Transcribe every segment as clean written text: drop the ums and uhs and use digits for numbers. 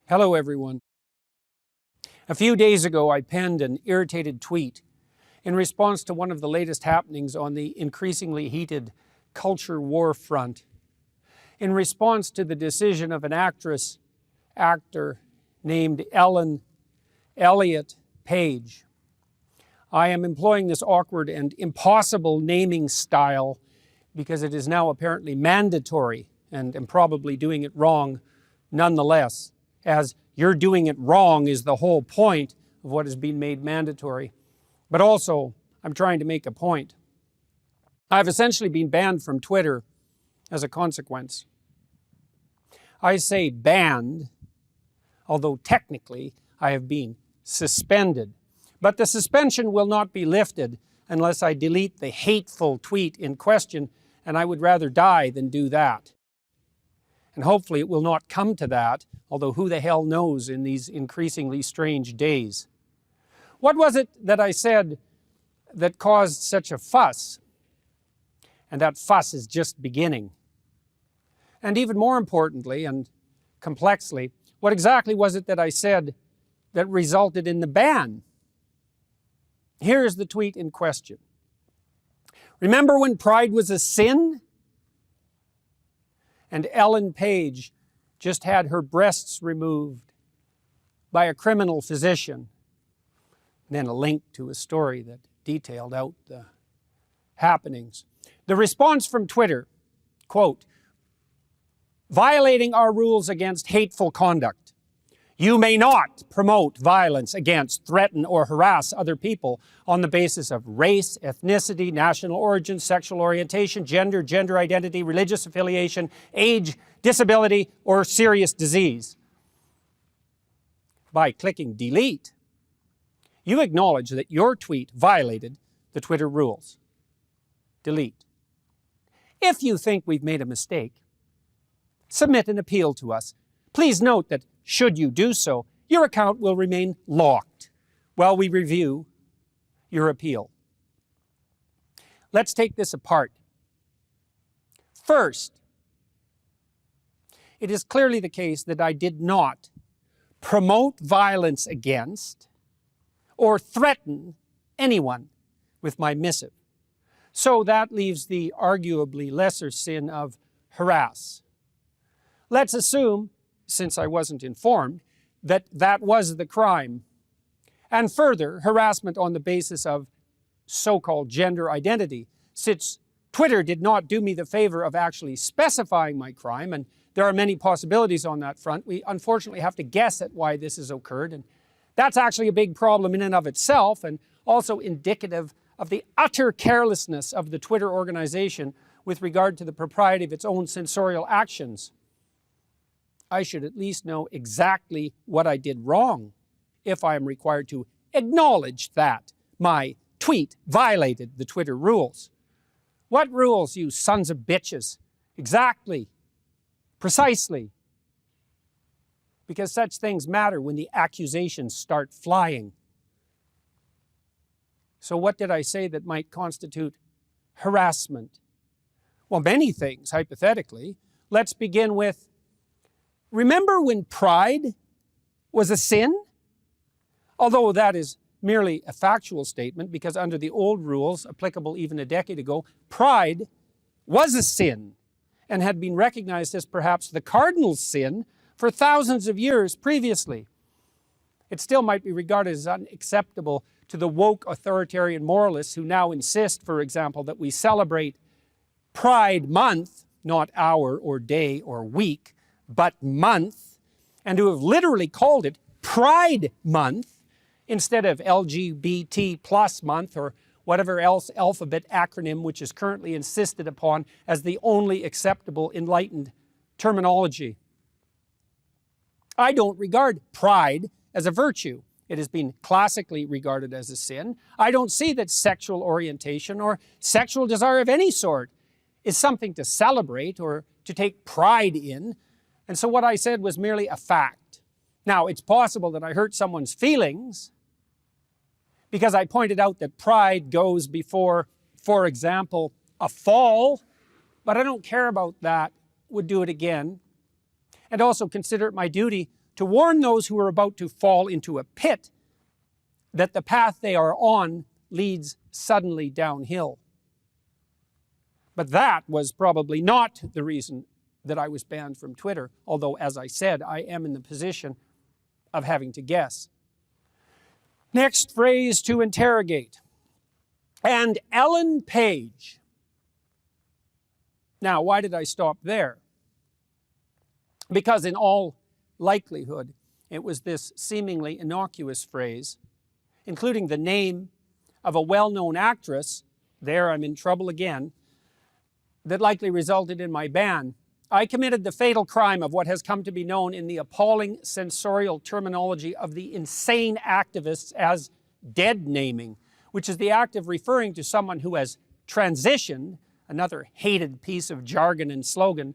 Hello everyone. A few days ago I penned an irritated tweet in response to one of the latest happenings on the increasingly heated culture war front, in response to the decision of an actor named Ellen Elliott Page. I am employing this awkward and impossible naming style because it is now apparently mandatory and am probably doing it wrong nonetheless, as you're doing it wrong is the whole point of what has been made mandatory. But also, I'm trying to make a point. I've essentially been banned from Twitter as a consequence. I say banned, although technically I have been suspended. But the suspension will not be lifted unless I delete the hateful tweet in question, and I would rather die than do that. And hopefully it will not come to that, although who the hell knows in these increasingly strange days. What was it that I said that caused such a fuss? And that fuss is just beginning. And even more importantly and complexly, what exactly was it that I said that resulted in the ban? Here is the tweet in question. Remember when pride was a sin? And Ellen Page just had her breasts removed by a criminal physician. And then a link to a story that detailed out the happenings. The response from Twitter, quote, violating our rules against hateful conduct. You may not promote violence against, threaten, or harass other people on the basis of race, ethnicity, national origin, sexual orientation, gender, gender identity, religious affiliation, age, disability, or serious disease. By clicking delete, you acknowledge that your tweet violated the Twitter rules. Delete. If you think we've made a mistake, submit an appeal to us. Please note that should you do so, your account will remain locked while we review your appeal. Let's take this apart. First, it is clearly the case that I did not promote violence against or threaten anyone with my missive. So that leaves the arguably lesser sin of harass. Let's assume, since I wasn't informed, that that was the crime. And further, harassment on the basis of so-called gender identity, since Twitter did not do me the favor of actually specifying my crime, and there are many possibilities on that front. We unfortunately have to guess at why this has occurred, and that's actually a big problem in and of itself, and also indicative of the utter carelessness of the Twitter organization with regard to the propriety of its own censorial actions. I should at least know exactly what I did wrong if I am required to acknowledge that my tweet violated the Twitter rules. What rules, you sons of bitches? Exactly. Precisely. Because such things matter when the accusations start flying. So what did I say that might constitute harassment? Well, many things, hypothetically. Let's begin with, remember when pride was a sin? Although that is merely a factual statement, because under the old rules applicable even a decade ago, pride was a sin and had been recognized as perhaps the cardinal sin for thousands of years previously. It still might be regarded as unacceptable to the woke authoritarian moralists who now insist, for example, that we celebrate Pride Month, not hour or day or week, but month, and who have literally called it Pride Month instead of LGBT plus month or whatever else alphabet acronym which is currently insisted upon as the only acceptable enlightened terminology. I don't regard pride as a virtue. It has been classically regarded as a sin. I don't see that sexual orientation or sexual desire of any sort is something to celebrate or to take pride in. And so what I said was merely a fact. Now, it's possible that I hurt someone's feelings because I pointed out that pride goes before, for example, a fall, but I don't care about that, would do it again. And also consider it my duty to warn those who are about to fall into a pit that the path they are on leads suddenly downhill. But that was probably not the reason that I was banned from Twitter, although, as I said, I am in the position of having to guess. Next phrase to interrogate. And Ellen Page. Now, why did I stop there? Because in all likelihood, it was this seemingly innocuous phrase, including the name of a well-known actress, there I'm in trouble again, that likely resulted in my ban. I committed the fatal crime of what has come to be known in the appalling sensorial terminology of the insane activists as dead naming, which is the act of referring to someone who has transitioned, another hated piece of jargon and slogan,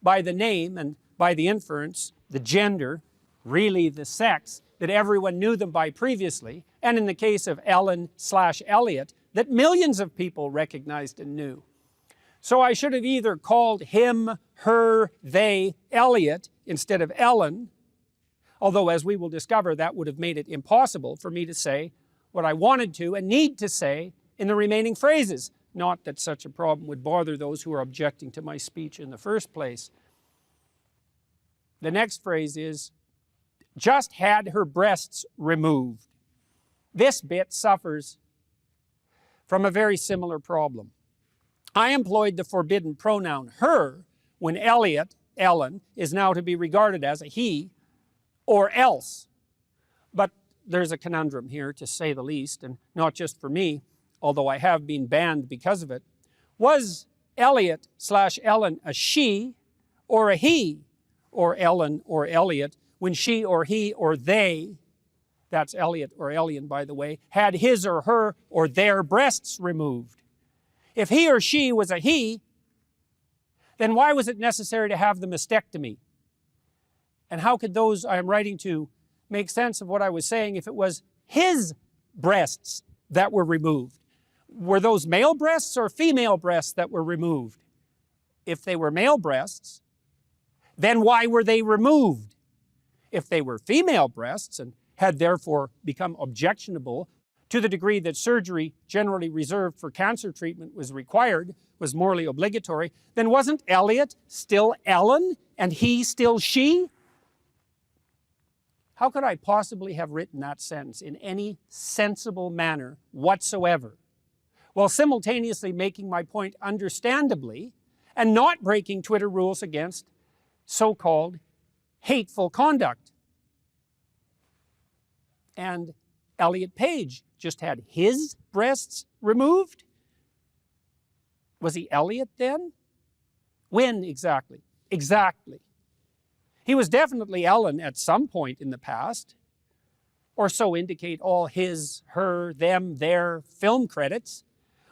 by the name and by the inference, the gender, really the sex, that everyone knew them by previously, and in the case of Ellen/Elliot, that millions of people recognized and knew. So I should have either called him, her, they, Elliot, instead of Ellen, although as we will discover that would have made it impossible for me to say what I wanted to and need to say in the remaining phrases. Not that such a problem would bother those who are objecting to my speech in the first place. The next phrase is, just had her breasts removed. This bit suffers from a very similar problem. I employed the forbidden pronoun her when Elliot, Ellen, is now to be regarded as a he or else. But there's a conundrum here, to say the least, and not just for me, although I have been banned because of it. Was Elliot/Ellen a she or a he, or Ellen or Elliot, when she or he or they, that's Elliot or Elian by the way, had his or her or their breasts removed? If he or she was a he, then why was it necessary to have the mastectomy? And how could those I am writing to make sense of what I was saying if it was his breasts that were removed? Were those male breasts or female breasts that were removed? If they were male breasts, then why were they removed? If they were female breasts and had therefore become objectionable to the degree that surgery generally reserved for cancer treatment was required, was morally obligatory, then wasn't Elliot still Ellen and he still she? How could I possibly have written that sentence in any sensible manner whatsoever, while simultaneously making my point understandably and not breaking Twitter rules against so-called hateful conduct? And Elliot Page just had his breasts removed? Was he Elliot then? When exactly? Exactly. He was definitely Ellen at some point in the past, or so indicate all his, her, them, their film credits.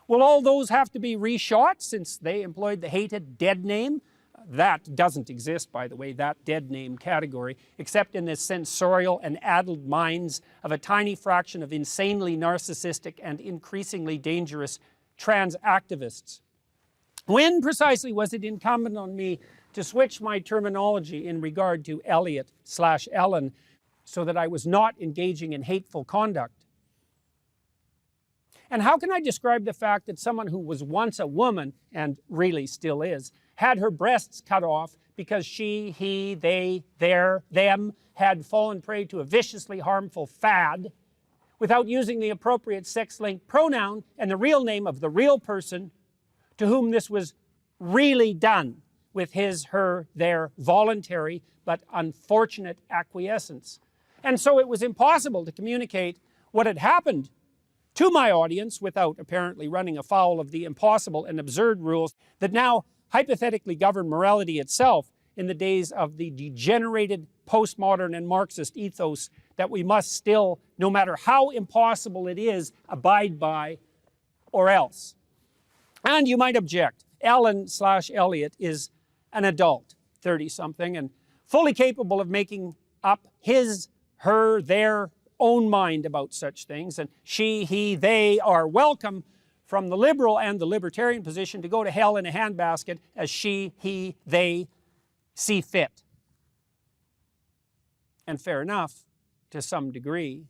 Will all those have to be reshot since they employed the hated dead name? That doesn't exist, by the way, that dead name category, except in the sensorial and addled minds of a tiny fraction of insanely narcissistic and increasingly dangerous trans activists. When precisely was it incumbent on me to switch my terminology in regard to Elliot/Ellen so that I was not engaging in hateful conduct? And how can I describe the fact that someone who was once a woman, and really still is, had her breasts cut off because she, he, they, their, them had fallen prey to a viciously harmful fad without using the appropriate sex-linked pronoun and the real name of the real person to whom this was really done with his, her, their voluntary but unfortunate acquiescence? And so it was impossible to communicate what had happened to my audience without apparently running afoul of the impossible and absurd rules that now hypothetically govern morality itself in the days of the degenerated postmodern and Marxist ethos that we must still, no matter how impossible it is, abide by or else. And you might object, Ellen/Elliot is an adult, 30-something, and fully capable of making up his, her, their own mind about such things, and she, he, they are welcome from the liberal and the libertarian position to go to hell in a handbasket as she, he, they see fit. and fair enough to some degree.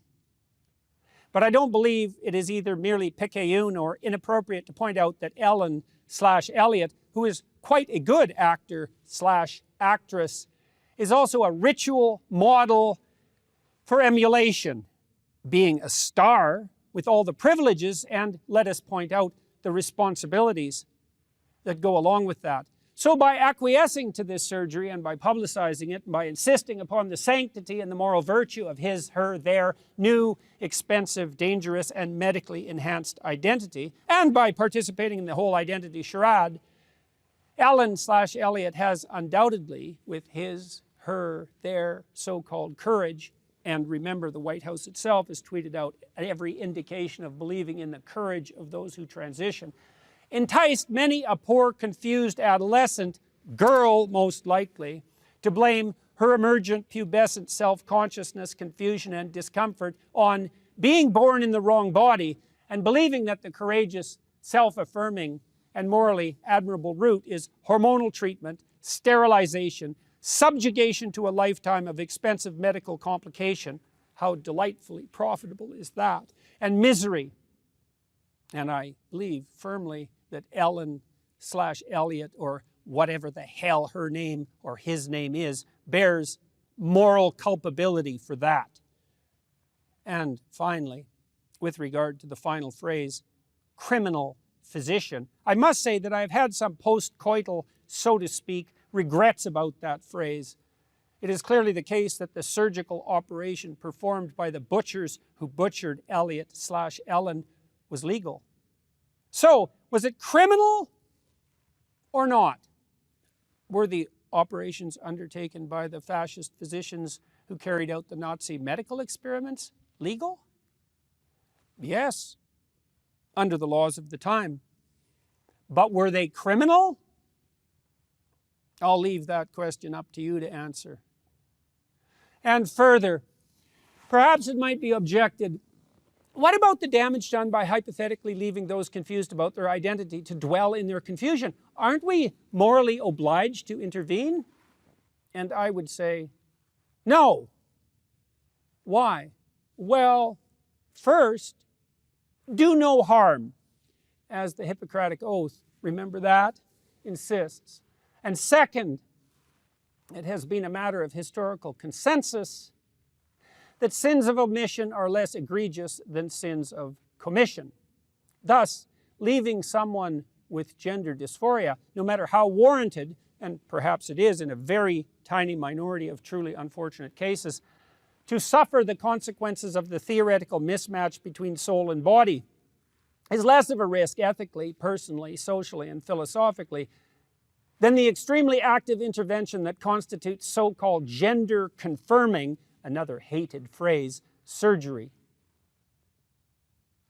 But I don't believe it is either merely picayune or inappropriate to point out that Ellen/Elliot, who is quite a good actor/actress, is also a ritual model for emulation, being a star with all the privileges and, let us point out, the responsibilities that go along with that. So by acquiescing to this surgery and by publicizing it and by insisting upon the sanctity and the moral virtue of his, her, their new, expensive, dangerous, and medically enhanced identity, and by participating in the whole identity charade, Ellen/Elliot has undoubtedly, with his, her, their so-called courage, and remember the White House itself has tweeted out every indication of believing in the courage of those who transition, enticed many a poor, confused adolescent, girl most likely, to blame her emergent pubescent self-consciousness, confusion, and discomfort on being born in the wrong body and believing that the courageous, self-affirming, and morally admirable route is hormonal treatment, sterilization, subjugation to a lifetime of expensive medical complication. How delightfully profitable is that? And misery. And I believe firmly that Ellen/Elliot, or whatever the hell her name or his name is, bears moral culpability for that. And finally, with regard to the final phrase, criminal physician, I must say that I've had some post-coital, so to speak, regrets about that phrase. It is clearly the case that the surgical operation performed by the butchers who butchered Elliot/Ellen was legal. So, was it criminal or not? Were the operations undertaken by the fascist physicians who carried out the Nazi medical experiments legal? Yes, under the laws of the time. But were they criminal? I'll leave that question up to you to answer. And further, perhaps it might be objected, what about the damage done by hypothetically leaving those confused about their identity to dwell in their confusion? Aren't we morally obliged to intervene? And I would say, no. Why? Well, first, do no harm, as the Hippocratic Oath, remember that, insists. And second, it has been a matter of historical consensus that sins of omission are less egregious than sins of commission. Thus, leaving someone with gender dysphoria, no matter how warranted, and perhaps it is in a very tiny minority of truly unfortunate cases, to suffer the consequences of the theoretical mismatch between soul and body is less of a risk ethically, personally, socially, and philosophically than the extremely active intervention that constitutes so-called gender-confirming, another hated phrase, surgery.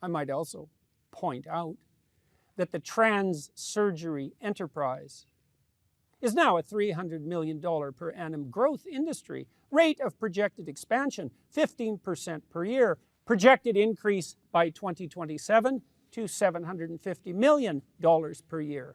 I might also point out that the trans surgery enterprise is now a $300 million per annum growth industry, rate of projected expansion 15% per year, projected increase by 2027 to $750 million per year.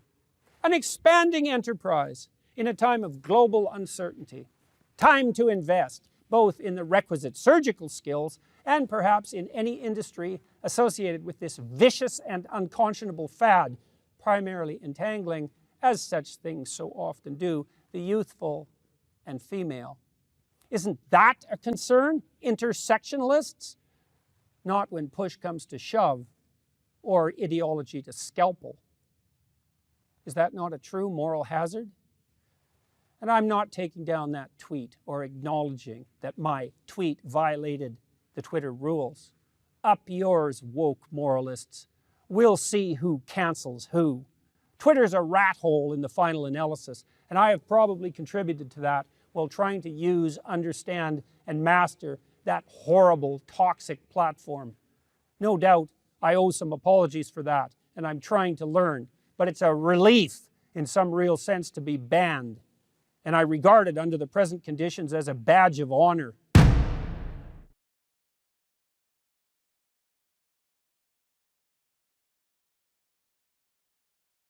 An expanding enterprise in a time of global uncertainty. Time to invest, both in the requisite surgical skills and perhaps in any industry associated with this vicious and unconscionable fad, primarily entangling, as such things so often do, the youthful and female. Isn't that a concern, intersectionalists? Not when push comes to shove or ideology to scalpel. Is that not a true moral hazard? And I'm not taking down that tweet or acknowledging that my tweet violated the Twitter rules. Up yours, woke moralists. We'll see who cancels who. Twitter's a rat hole in the final analysis, and I have probably contributed to that while trying to use, understand, and master that horrible, toxic platform. No doubt I owe some apologies for that, and I'm trying to learn, but it's a relief in some real sense to be banned, and I regard it under the present conditions as a badge of honor.